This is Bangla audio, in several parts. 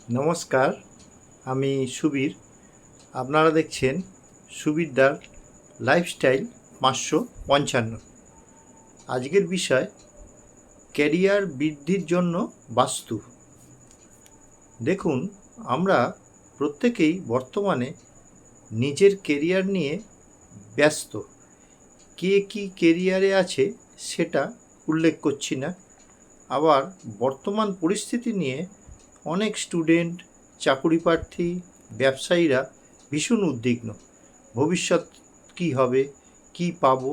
নমস্কার, আমি সুবীর। আপনারা দেখছেন সুবীরদার লাইফস্টাইল 555। আজকের বিষয় ক্যারিয়ার বৃদ্ধির জন্য বাস্তু। দেখুন, আমরা প্রত্যেকেই বর্তমানে নিজের কেরিয়ার নিয়ে ব্যস্ত। কে কী কেরিয়ারে আছে সেটা উল্লেখ করছি না। আবার বর্তমান পরিস্থিতি নিয়ে অনেক স্টুডেন্ট, চাকুরি প্রার্থী, ব্যবসায়ীরা ভীষণ উদ্বিগ্ন। ভবিষ্যৎ কী হবে, কী পাবো,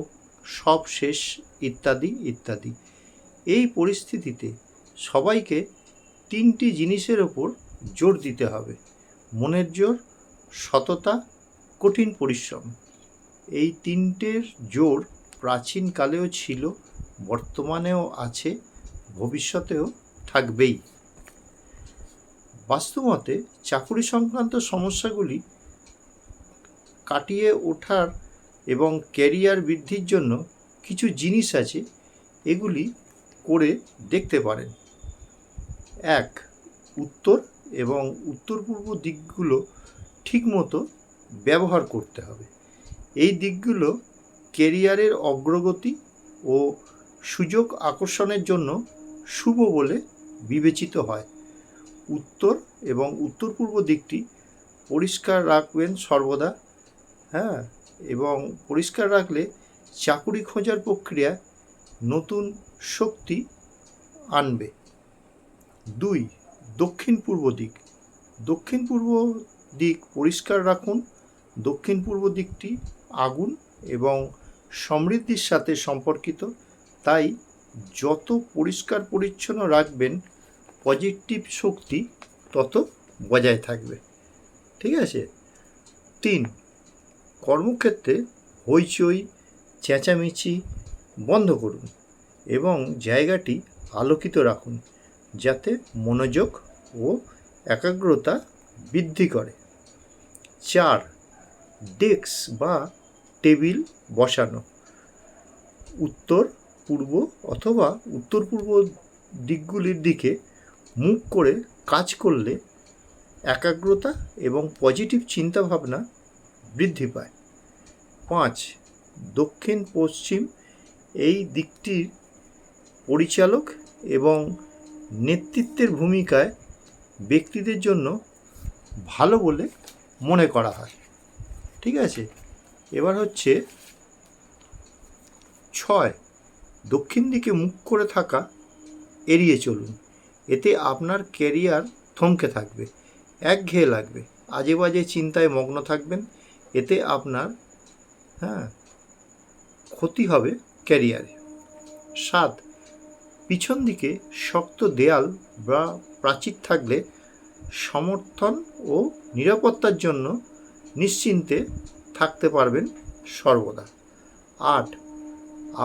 সব শেষ, ইত্যাদি ইত্যাদি। এই পরিস্থিতিতে সবাইকে তিনটি জিনিসের ওপর জোর দিতে হবে: মনের জোর, সততা, কঠিন পরিশ্রম। এই তিনটের জোর প্রাচীনকালেও ছিল, বর্তমানেও আছে, ভবিষ্যতেও থাকবেই। বাস্তবমতে চাকুরি সংক্রান্ত সমস্যাগুলি কাটিয়ে ওঠার এবং ক্যারিয়ার বৃদ্ধির জন্য কিছু জিনিস আছে, এগুলি করে দেখতে পারেন। 1. উত্তর এবং উত্তর পূর্ব দিকগুলো ঠিকমতো ব্যবহার করতে হবে। এই দিকগুলো ক্যারিয়ারের অগ্রগতি ও সুযোগ আকর্ষণের জন্য শুভ বলে বিবেচিত হয়। উত্তর এবং উত্তর পূর্ব দিকটি পরিষ্কার রাখবেন সর্বদা। এবং পরিষ্কার রাখলে চাকুরি খোঁজার প্রক্রিয়া নতুন শক্তি আনবে। 2. দক্ষিণ পূর্ব দিক। দক্ষিণ পূর্ব দিক পরিষ্কার রাখুন। দক্ষিণ পূর্ব দিকটি আগুন এবং সমৃদ্ধির সাথে সম্পর্কিত, তাই যত পরিষ্কার পরিচ্ছন্ন রাখবেন পজিটিভ শক্তি তত বজায় থাকবে। ঠিক আছে? 3. কর্মক্ষেত্রে হইচই, চেঁচামেচি বন্ধ করুন এবং জায়গাটি আলোকিত রাখুন, যাতে মনোযোগ ও একাগ্রতা বৃদ্ধি করে। 4. ডেস্ক বা টেবিল বসানো। উত্তর পূর্ব অথবা উত্তর পূর্ব দিকগুলির দিকে মুখ করে কাজ করলে একাগ্রতা এবং পজিটিভ চিন্তাভাবনা বৃদ্ধি পায়। 5. দক্ষিণ পশ্চিম। এই দিকটির পরিচালক এবং নেতৃত্বের ভূমিকায় ব্যক্তিদের জন্য ভালো বলে মনে করা হয়। ঠিক আছে? এবার হচ্ছে 6. দক্ষিণ দিকে মুখ করে থাকা এড়িয়ে চলুন। এতে আপনার ক্যারিয়ার থমকে থাকবে, একঘেয়ে লাগবে, আজে বাজে চিন্তায় মগ্ন থাকবেন। এতে আপনার ক্ষতি হবে ক্যারিয়ারে। 7. পিছন দিকে শক্ত দেয়াল বা প্রাচীর থাকলে সমর্থন ও নিরাপত্তার জন্য নিশ্চিন্তে থাকতে পারবেন সর্বদা। 8.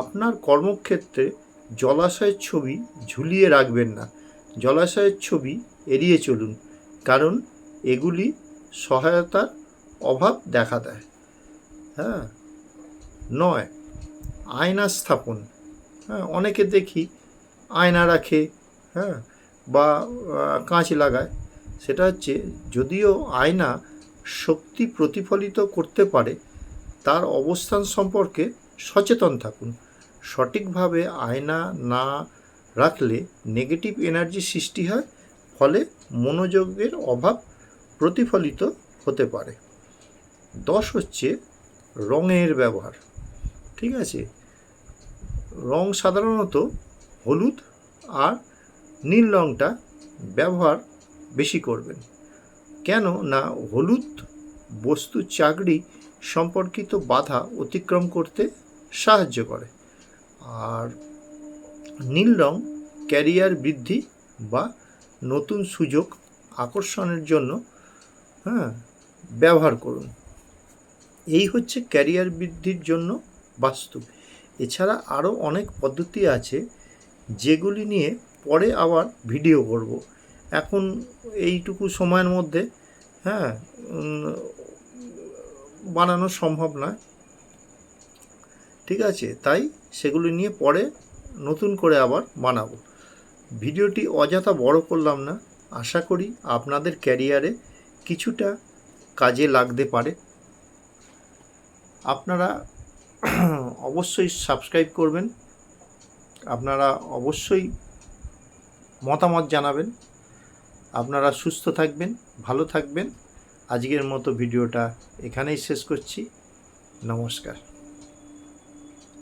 আপনার কর্মক্ষেত্রে জলাশয়ের ছবি ঝুলিয়ে রাখবেন না। জলাশয়ের ছবি এড়িয়ে চলুন, কারণ এগুলি সহায়তার অভাব দেখা দেয়। 9. আয়না স্থাপন। অনেকে দেখি আয়না রাখে, বা কাঁচ লাগায়। সেটা হচ্ছে, যদিও আয়না শক্তি প্রতিফলিত করতে পারে, তার অবস্থান সম্পর্কে সচেতন থাকুন। সঠিকভাবে আয়না না রাখলে নেগেটিভ এনার্জি সৃষ্টি হয়, ফলে মনোযোগের অভাব প্রতিফলিত হতে পারে। 10 হচ্ছে রঙের ব্যবহার। ঠিক আছে? রং সাধারণত হলুদ আর নীল রঙটা ব্যবহার বেশি করবেন। কেন না হলুদ বস্তু চাকরি সম্পর্কিত বাধা অতিক্রম করতে সাহায্য করে, আর নীল রং ক্যারিয়ার বৃদ্ধি বা নতুন সুযোগ আকর্ষণের জন্য ব্যবহার করুন। এই হচ্ছে ক্যারিয়ার বৃদ্ধির জন্য বাস্তু। এছাড়া আরও অনেক পদ্ধতি আছে, যেগুলি নিয়ে পরে আবার ভিডিও করব। এখন এইটুকু সময়ের মধ্যে বানানো সম্ভব নয়। ঠিক আছে? তাই সেগুলি নিয়ে পরে নতুন করে আবার বানাবো। ভিডিওটি অযথা বড় করলাম না, আশা করি আপনাদের ক্যারিয়ারে কিছুটা কাজে লাগতে পারে। আপনারা অবশ্যই সাবস্ক্রাইব করবেন, আপনারা অবশ্যই মতামত জানাবেন। আপনারা সুস্থ থাকবেন, ভালো থাকবেন। আজকের মতো ভিডিওটা এখানেই শেষ করছি। নমস্কার।